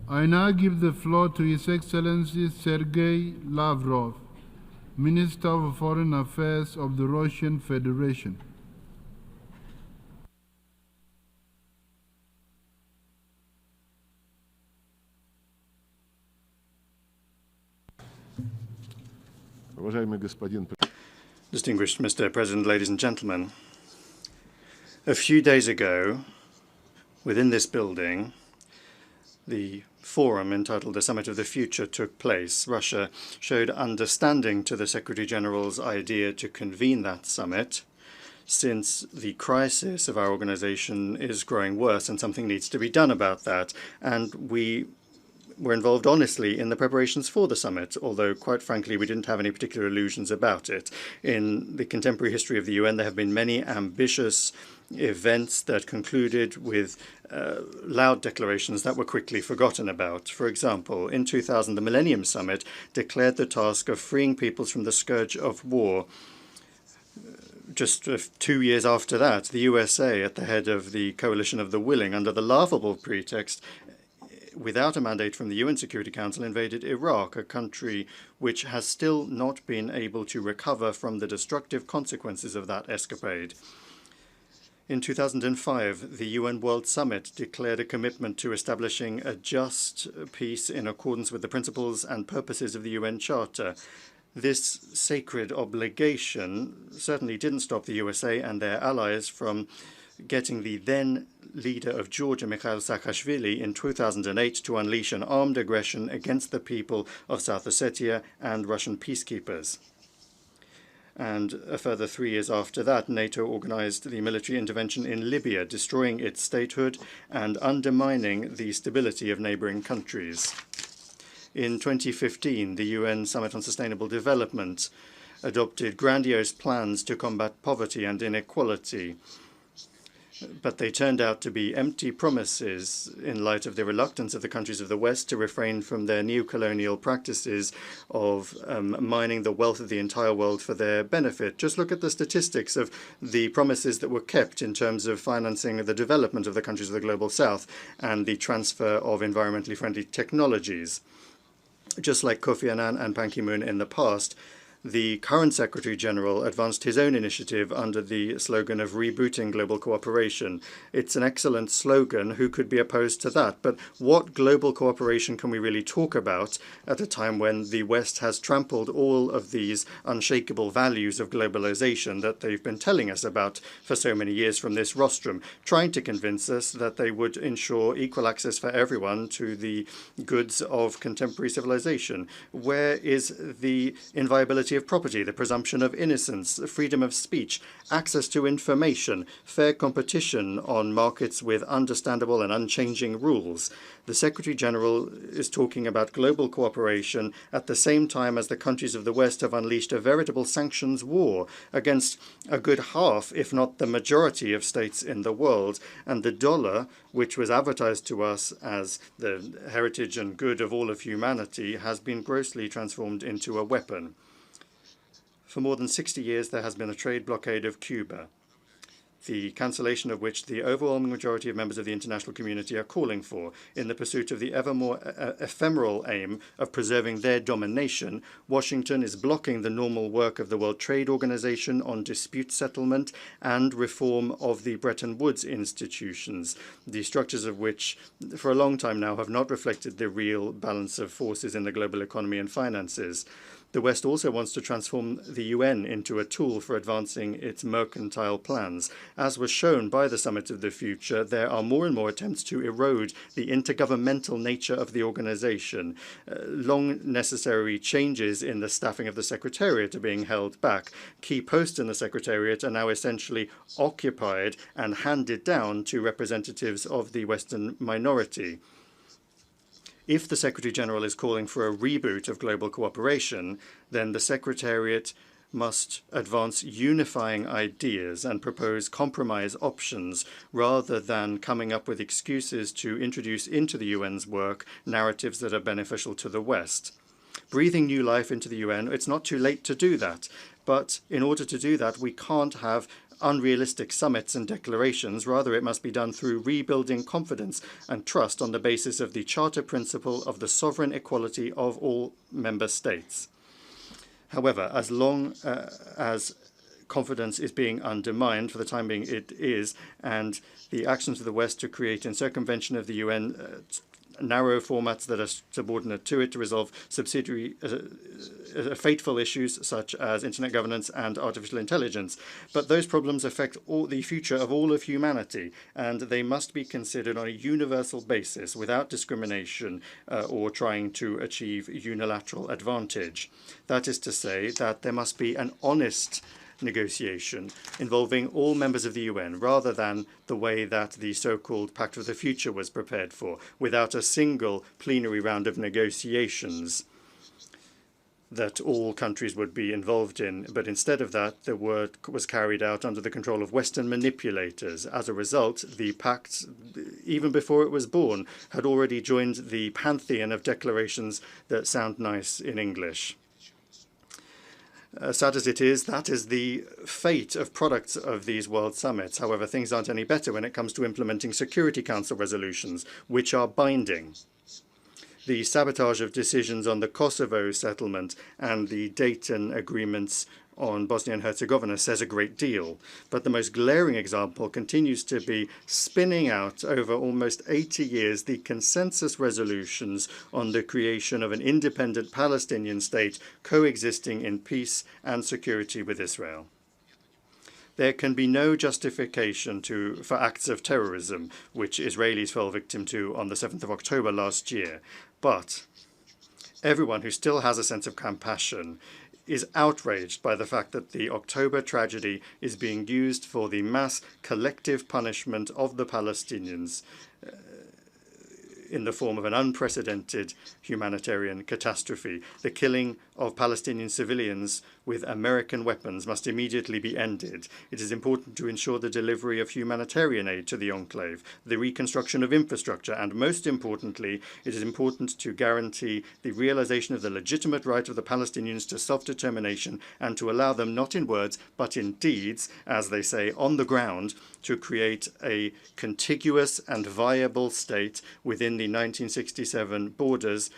I now give the floor to His Excellency Sergey Lavrov, Minister of Foreign Affairs of the Russian Federation. Distinguished Mr. President, ladies and gentlemen, a few days ago, within this building, the forum entitled The Summit of the Future took place. Russia showed understanding to the Secretary-General's idea to convene that summit, since the crisis of our organization is growing worse and something needs to be done about that. And we were involved honestly in the preparations for the summit, although quite frankly we didn't have any particular illusions about it. In the contemporary history of the UN, there have been many ambitious events that concluded with loud declarations that were quickly forgotten about. For example, in 2000, the Millennium Summit declared the task of freeing peoples from the scourge of war. Just 2 years after that, the USA, at the head of the Coalition of the Willing, under the laughable pretext, without a mandate from the UN Security Council, invaded Iraq, a country which has still not been able to recover from the destructive consequences of that escapade. In 2005, the UN World Summit declared a commitment to establishing a just peace in accordance with the principles and purposes of the UN Charter. This sacred obligation certainly didn't stop the USA and their allies from getting the then leader of Georgia, Mikhail Saakashvili, in 2008 to unleash an armed aggression against the people of South Ossetia and Russian peacekeepers. And a further 3 years after that, NATO organized the military intervention in Libya, destroying its statehood and undermining the stability of neighboring countries. In 2015, the UN Summit on Sustainable Development adopted grandiose plans to combat poverty and inequality, but they turned out to be empty promises in light of the reluctance of the countries of the West to refrain from their neo-colonial practices of mining the wealth of the entire world for their benefit. Just look at the statistics of the promises that were kept in terms of financing the development of the countries of the Global South and the transfer of environmentally friendly technologies. Just like Kofi Annan and Ban Ki-moon in the past, the current Secretary-General advanced his own initiative under the slogan of Rebooting Global Cooperation. It's an excellent slogan. Who could be opposed to that? But what global cooperation can we really talk about at a time when the West has trampled all of these unshakable values of globalization that they've been telling us about for so many years from this rostrum, trying to convince us that they would ensure equal access for everyone to the goods of contemporary civilization? Where is the inviolability of property, the presumption of innocence, freedom of speech, access to information, fair competition on markets with understandable and unchanging rules? The Secretary-General is talking about global cooperation at the same time as the countries of the West have unleashed a veritable sanctions war against a good half, if not the majority, of states in the world. And the dollar, which was advertised to us as the heritage and good of all of humanity, has been grossly transformed into a weapon. For more than 60 years, there has been a trade blockade of Cuba, the cancellation of which the overwhelming majority of members of the international community are calling for. In the pursuit of the ever more ephemeral aim of preserving their domination, Washington is blocking the normal work of the World Trade Organization on dispute settlement and reform of the Bretton Woods institutions, the structures of which for a long time now have not reflected the real balance of forces in the global economy and finances. The West also wants to transform the UN into a tool for advancing its mercantile plans. As was shown by the Summit of the Future, there are more and more attempts to erode the intergovernmental nature of the organization. Long necessary changes in the staffing of the Secretariat are being held back. Key posts in the Secretariat are now essentially occupied and handed down to representatives of the Western minority. If the Secretary-General is calling for a reboot of global cooperation, then the Secretariat must advance unifying ideas and propose compromise options rather than coming up with excuses to introduce into the UN's work narratives that are beneficial to the West. Breathing new life into the UN, it's not too late to do that. But in order to do that, we can't have unrealistic summits and declarations. Rather, it must be done through rebuilding confidence and trust on the basis of the Charter principle of the sovereign equality of all member states. However, as long as confidence is being undermined, for the time being it is, and the actions of the West to create in circumvention of the UN narrow formats that are subordinate to it to resolve subsidiary fateful issues such as internet governance and artificial intelligence. But those problems affect the future of all of humanity, and they must be considered on a universal basis without discrimination or trying to achieve unilateral advantage. That is to say that there must be an honest negotiation involving all members of the UN, rather than the way that the so-called Pact of the Future was prepared for, without a single plenary round of negotiations that all countries would be involved in. But instead of that, the work was carried out under the control of Western manipulators. As a result, the pact, even before it was born, had already joined the pantheon of declarations that sound nice in English. Sad as it is, that is the fate of products of these world summits. However, things aren't any better when it comes to implementing Security Council resolutions, which are binding. The sabotage of decisions on the Kosovo settlement and the Dayton agreements on Bosnia and Herzegovina says a great deal. But the most glaring example continues to be spinning out over almost 80 years the consensus resolutions on the creation of an independent Palestinian state coexisting in peace and security with Israel. There can be no justification for acts of terrorism, which Israelis fell victim to on the 7th of October last year. But everyone who still has a sense of compassion is outraged by the fact that the October tragedy is being used for the mass collective punishment of the Palestinians in the form of an unprecedented humanitarian catastrophe. The killing of Palestinian civilians with American weapons must immediately be ended. It is important to ensure the delivery of humanitarian aid to the enclave, the reconstruction of infrastructure, and most importantly, it is important to guarantee the realization of the legitimate right of the Palestinians to self-determination and to allow them, not in words, but in deeds, as they say, on the ground, to create a contiguous and viable state within the 1967 borders,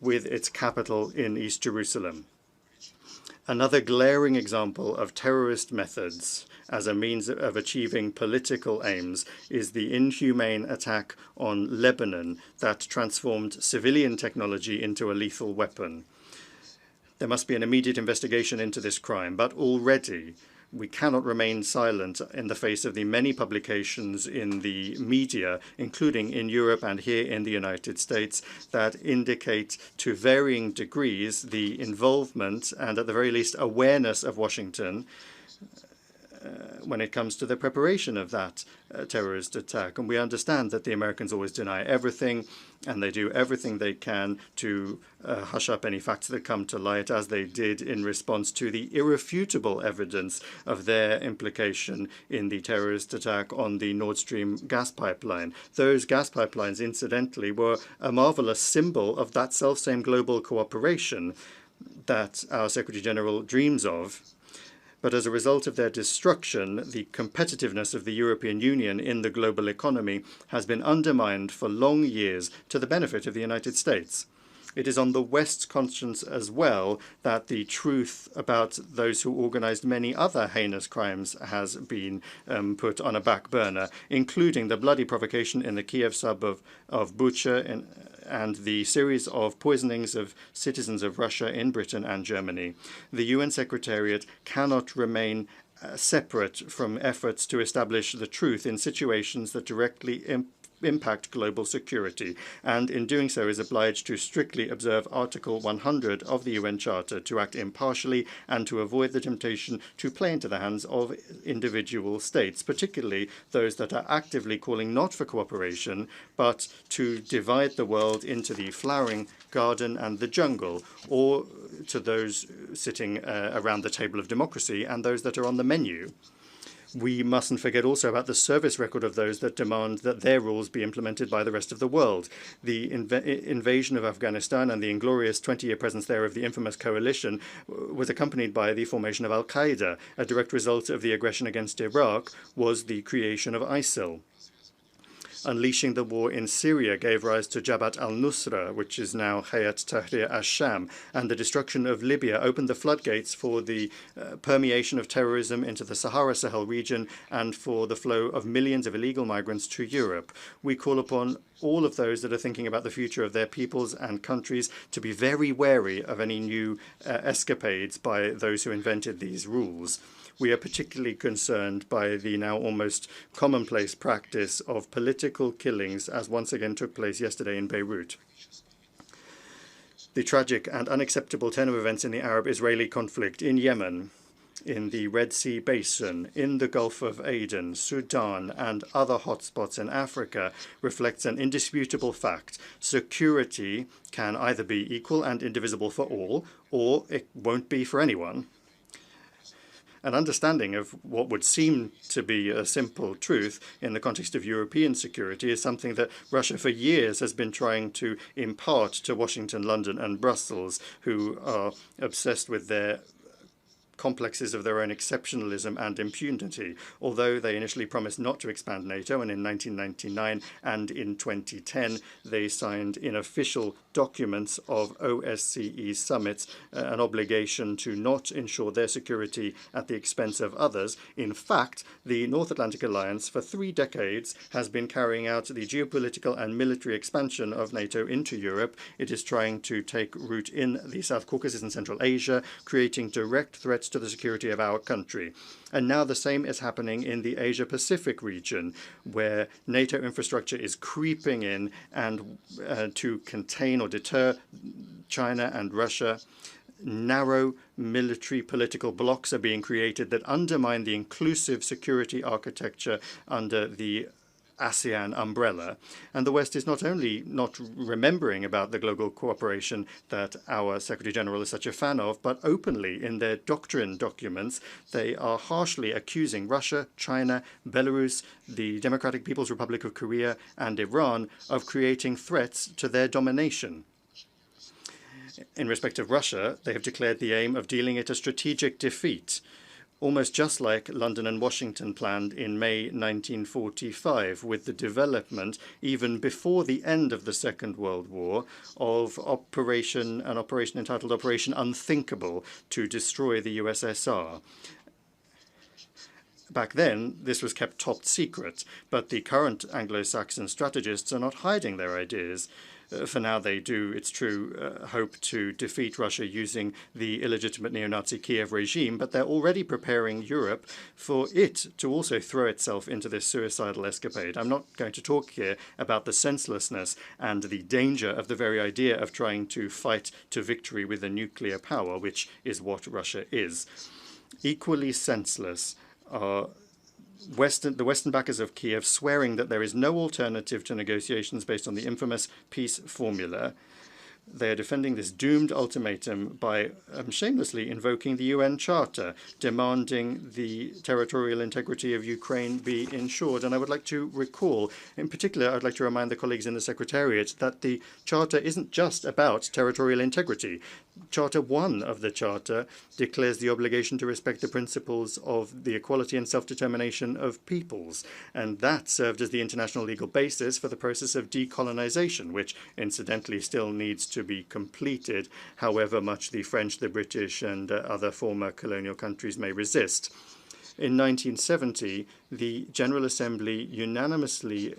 with its capital in East Jerusalem. Another glaring example of terrorist methods as a means of achieving political aims is the inhumane attack on Lebanon that transformed civilian technology into a lethal weapon. There must be an immediate investigation into this crime, but already we cannot remain silent in the face of the many publications in the media, including in Europe and here in the United States, that indicate to varying degrees the involvement and at the very least awareness of Washington when it comes to the preparation of that terrorist attack. And we understand that the Americans always deny everything, and they do everything they can to hush up any facts that come to light, as they did in response to the irrefutable evidence of their implication in the terrorist attack on the Nord Stream gas pipeline. Those gas pipelines, incidentally, were a marvelous symbol of that selfsame global cooperation that our Secretary General dreams of. But as a result of their destruction, the competitiveness of the European Union in the global economy has been undermined for long years to the benefit of the United States. It is on the West's conscience as well that the truth about those who organized many other heinous crimes has been put on a back burner, including the bloody provocation in the Kiev suburb of Bucha and the series of poisonings of citizens of Russia in Britain and Germany. The UN Secretariat cannot remain separate from efforts to establish the truth in situations that directly impact global security, and in doing so is obliged to strictly observe Article 100 of the UN Charter, to act impartially and to avoid the temptation to play into the hands of individual states, particularly those that are actively calling not for cooperation, but to divide the world into the flowering garden and the jungle, or to those sitting around the table of democracy and those that are on the menu. We mustn't forget also about the service record of those that demand that their rules be implemented by the rest of the world. The invasion of Afghanistan and the inglorious 20-year presence there of the infamous coalition was accompanied by the formation of Al-Qaeda. A direct result of the aggression against Iraq was the creation of ISIL. Unleashing the war in Syria gave rise to Jabhat al-Nusra, which is now Hayat Tahrir al-Sham, and the destruction of Libya opened the floodgates for the permeation of terrorism into the Sahara-Sahel region and for the flow of millions of illegal migrants to Europe. We call upon all of those that are thinking about the future of their peoples and countries to be very wary of any new escapades by those who invented these rules. We are particularly concerned by the now almost commonplace practice of political killings, as once again took place yesterday in Beirut. The tragic and unacceptable turn of events in the Arab-Israeli conflict in Yemen, in the Red Sea Basin, in the Gulf of Aden, Sudan, and other hotspots in Africa reflects an indisputable fact. Security can either be equal and indivisible for all, or it won't be for anyone. An understanding of what would seem to be a simple truth in the context of European security is something that Russia for years has been trying to impart to Washington, London, and Brussels, who are obsessed with their complexes of their own exceptionalism and impunity. Although they initially promised not to expand NATO, and in 1999 and in 2010 they signed in official documents of OSCE summits an obligation to not ensure their security at the expense of others. In fact, the North Atlantic Alliance for 3 decades has been carrying out the geopolitical and military expansion of NATO into Europe. It is trying to take root in the South Caucasus and Central Asia, creating direct threats to the security of our country. And now the same is happening in the Asia-Pacific region, where NATO infrastructure is creeping in and to contain or deter China and Russia. Narrow military political blocs are being created that undermine the inclusive security architecture under the ASEAN umbrella. And the West is not only not remembering about the global cooperation that our Secretary General is such a fan of, but openly in their doctrine documents, they are harshly accusing Russia, China, Belarus, the Democratic People's Republic of Korea, and Iran of creating threats to their domination. In respect of Russia, they have declared the aim of dealing it a strategic defeat, almost just like London and Washington planned in May 1945, with the development, even before the end of the Second World War, of an operation entitled Operation Unthinkable to destroy the USSR. Back then, this was kept top secret, but the current Anglo-Saxon strategists are not hiding their ideas. For now, they do, it's true, hope to defeat Russia using the illegitimate neo-Nazi Kiev regime, but they're already preparing Europe for it to also throw itself into this suicidal escapade. I'm not going to talk here about the senselessness and the danger of the very idea of trying to fight to victory with a nuclear power, which is what Russia is. Equally senseless are the Western backers of Kiev swearing that there is no alternative to negotiations based on the infamous peace formula. They are defending this doomed ultimatum by shamelessly invoking the UN Charter, demanding the territorial integrity of Ukraine be ensured. And I would like to recall, in particular, I'd like to remind the colleagues in the Secretariat that the Charter isn't just about territorial integrity. Charter 1 of the Charter declares the obligation to respect the principles of the equality and self-determination of peoples, and that served as the international legal basis for the process of decolonization, which incidentally still needs to be completed, however much the French, the British, and other former colonial countries may resist. In 1970, the General Assembly unanimously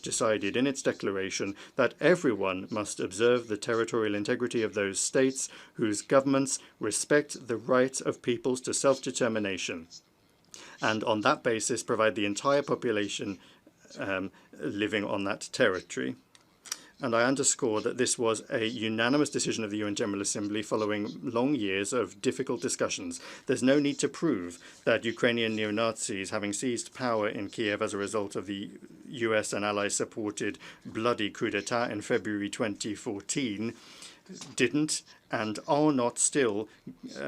decided in its declaration that everyone must observe the territorial integrity of those states whose governments respect the right of peoples to self-determination, and on that basis provide the entire population living on that territory. And I underscore that this was a unanimous decision of the UN General Assembly following long years of difficult discussions. There's no need to prove that Ukrainian neo-Nazis, having seized power in Kiev as a result of the US and Allies-supported bloody coup d'etat in February 2014, didn't and are not still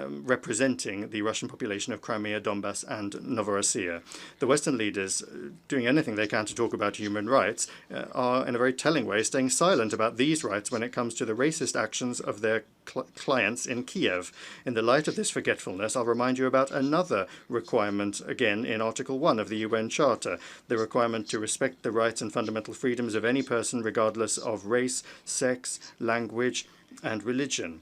representing the Russian population of Crimea, Donbass, and Novorossiya. The Western leaders, doing anything they can to talk about human rights, are in a very telling way staying silent about these rights when it comes to the racist actions of their clients in Kiev. In the light of this forgetfulness, I'll remind you about another requirement, again in Article 1 of the UN Charter, the requirement to respect the rights and fundamental freedoms of any person regardless of race, sex, language, and religion.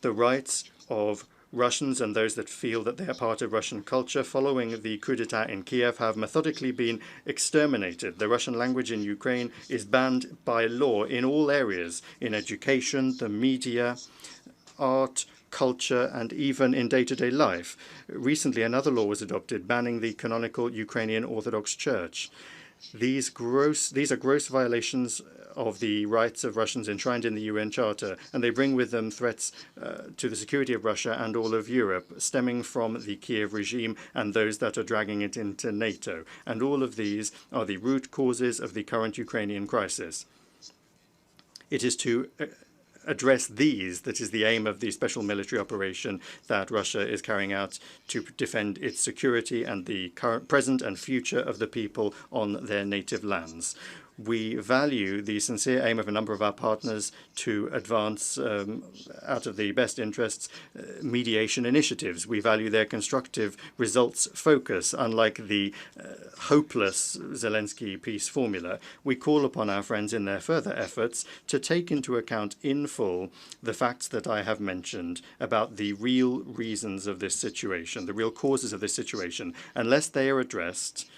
The rights of Russians and those that feel that they are part of Russian culture following the coup d'etat in Kiev have methodically been exterminated. The Russian language in Ukraine is banned by law in all areas, in education, the media, art, culture, and even in day-to-day life. Recently, another law was adopted banning the canonical Ukrainian Orthodox Church. These are gross violations of the rights of Russians enshrined in the UN Charter, and they bring with them threats to the security of Russia and all of Europe, stemming from the Kiev regime and those that are dragging it into NATO. And all of these are the root causes of the current Ukrainian crisis. It is to address these that is the aim of the special military operation that Russia is carrying out to defend its security and the current, present and future of the people on their native lands. We value the sincere aim of a number of our partners to advance, out of the best interests, mediation initiatives. We value their constructive results focus, unlike the hopeless Zelensky peace formula. We call upon our friends in their further efforts to take into account in full the facts that I have mentioned about the real reasons of this situation, the real causes of this situation. Unless they are addressed,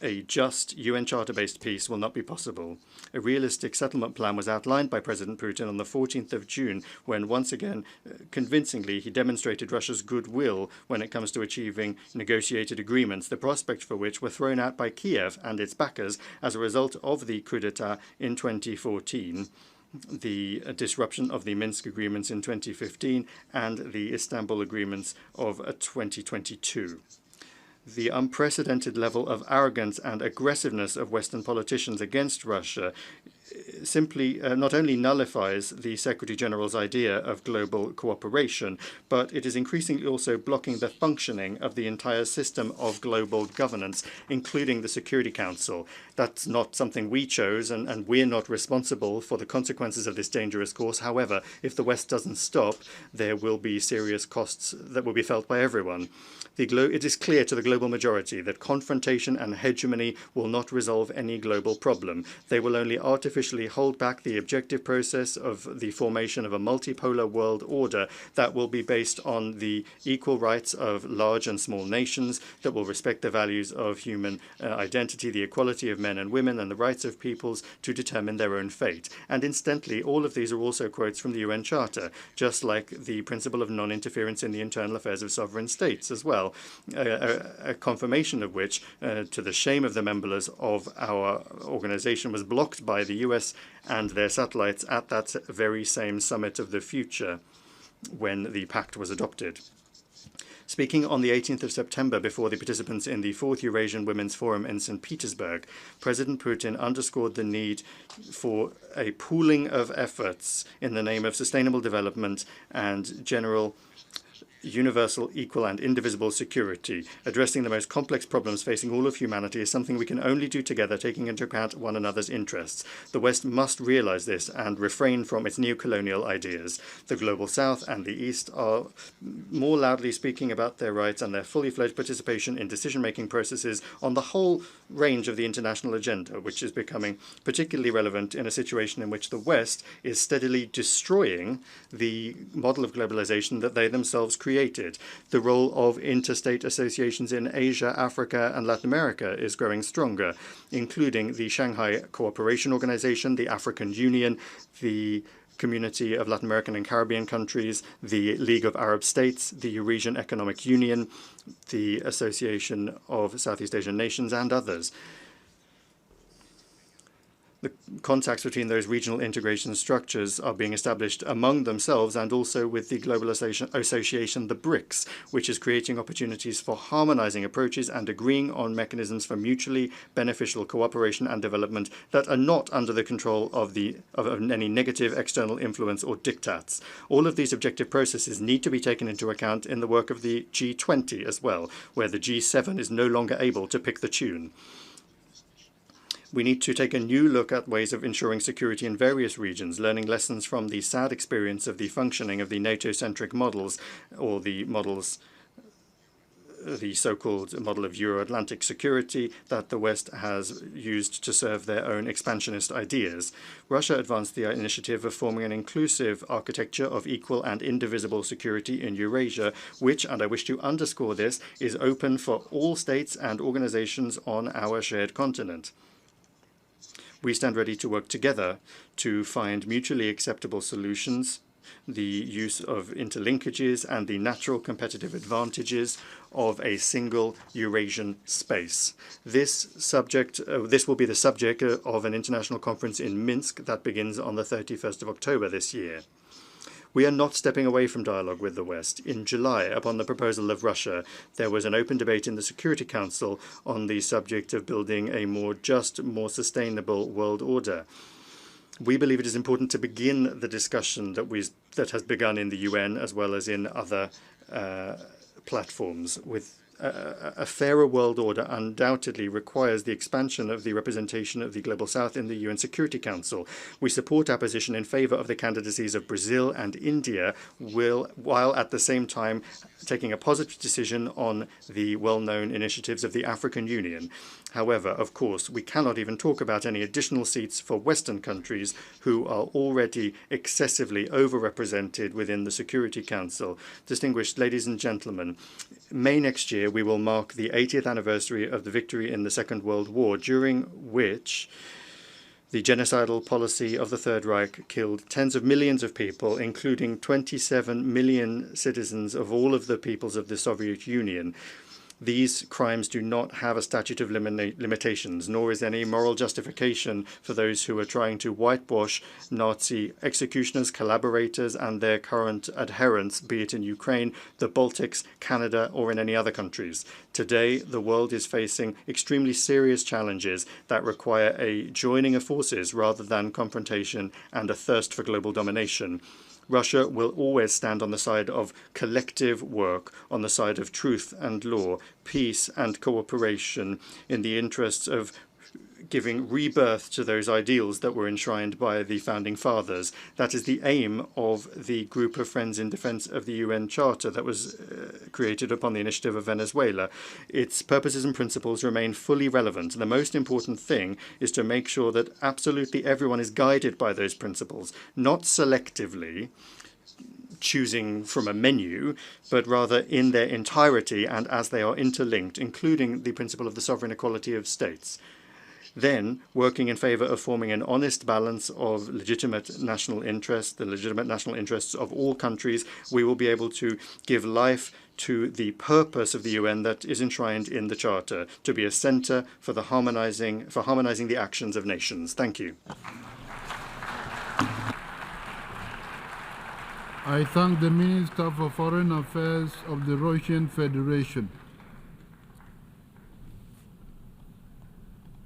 a just UN Charter-based peace will not be possible. A realistic settlement plan was outlined by President Putin on the 14th of June, when once again, convincingly, he demonstrated Russia's goodwill when it comes to achieving negotiated agreements, the prospects for which were thrown out by Kiev and its backers as a result of the coup d'etat in 2014. The disruption of the Minsk agreements in 2015 and the Istanbul agreements of 2022. The unprecedented level of arrogance and aggressiveness of Western politicians against Russia simply not only nullifies the Secretary General's idea of global cooperation, but it is increasingly also blocking the functioning of the entire system of global governance, including the Security Council. That's not something we chose, and we're not responsible for the consequences of this dangerous course. However, if the West doesn't stop, there will be serious costs that will be felt by everyone. It is clear to the global majority that confrontation and hegemony will not resolve any global problem. They will only artificially hold back the objective process of the formation of a multipolar world order that will be based on the equal rights of large and small nations, that will respect the values of human identity, the equality of men and women, and the rights of peoples to determine their own fate. And incidentally, all of these are also quotes from the UN Charter, just like the principle of non-interference in the internal affairs of sovereign states as well. A confirmation of which, to the shame of the members of our organization, was blocked by the US and their satellites at that very same summit of the future when the pact was adopted. Speaking on the 18th of September before the participants in the 4th Eurasian Women's Forum in St. Petersburg, President Putin underscored the need for a pooling of efforts in the name of sustainable development and general universal, equal, and indivisible security. Addressing the most complex problems facing all of humanity is something we can only do together, taking into account one another's interests. The West must realize this and refrain from its neo-colonial ideas. The Global South and the East are more loudly speaking about their rights and their fully fledged participation in decision-making processes on the whole range of the international agenda, which is becoming particularly relevant in a situation in which the West is steadily destroying the model of globalization that they themselves created. The role of interstate associations in Asia, Africa, and Latin America is growing stronger, including the Shanghai Cooperation Organization, the African Union, the Community of Latin American and Caribbean Countries, the League of Arab States, the Eurasian Economic Union, the Association of Southeast Asian Nations, and others. The contacts between those regional integration structures are being established among themselves and also with the global association, the BRICS, which is creating opportunities for harmonizing approaches and agreeing on mechanisms for mutually beneficial cooperation and development that are not under the control of any negative external influence or diktats. All of these objective processes need to be taken into account in the work of the G20 as well, where the G7 is no longer able to pick the tune. We need to take a new look at ways of ensuring security in various regions, learning lessons from the sad experience of the functioning of the NATO-centric models, or the models, the so-called model of Euro-Atlantic security that the West has used to serve their own expansionist ideas. Russia advanced the initiative of forming an inclusive architecture of equal and indivisible security in Eurasia, which, and I wish to underscore this, is open for all states and organizations on our shared continent. We stand ready to work together to find mutually acceptable solutions, the use of interlinkages and the natural competitive advantages of a single Eurasian space. This will be the subject of an international conference in Minsk that begins on the 31st of October this year. We are not stepping away from dialogue with the West. In July, upon the proposal of Russia, there was an open debate in the Security Council on the subject of building a more just, more sustainable world order. We believe it is important to begin the discussion that has begun in the UN as well as in other platforms. With a fairer world order undoubtedly requires the expansion of the representation of the Global South in the UN Security Council. We support our position in favor of the candidacies of Brazil and India, while at the same time taking a positive decision on the well-known initiatives of the African Union. However, of course, we cannot even talk about any additional seats for Western countries who are already excessively overrepresented within the Security Council. Distinguished ladies and gentlemen, May next year we will mark the 80th anniversary of the victory in the Second World War, during which the genocidal policy of the Third Reich killed tens of millions of people, including 27 million citizens of all of the peoples of the Soviet Union. These crimes do not have a statute of limitations, nor is any moral justification for those who are trying to whitewash Nazi executioners, collaborators, and their current adherents, be it in Ukraine, the Baltics, Canada, or in any other countries. Today, the world is facing extremely serious challenges that require a joining of forces rather than confrontation and a thirst for global domination. Russia will always stand on the side of collective work, on the side of truth and law, peace and cooperation, in the interests of giving rebirth to those ideals that were enshrined by the Founding Fathers. That is the aim of the Group of Friends in Defense of the UN Charter that was created upon the initiative of Venezuela. Its purposes and principles remain fully relevant. The most important thing is to make sure that absolutely everyone is guided by those principles, not selectively choosing from a menu, but rather in their entirety and as they are interlinked, including the principle of the sovereign equality of states. Then, working in favor of forming an honest balance of legitimate national interests, the legitimate national interests of all countries, we will be able to give life to the purpose of the UN that is enshrined in the Charter, to be a center for harmonizing the actions of nations. Thank you. I thank the Minister for Foreign Affairs of the Russian Federation.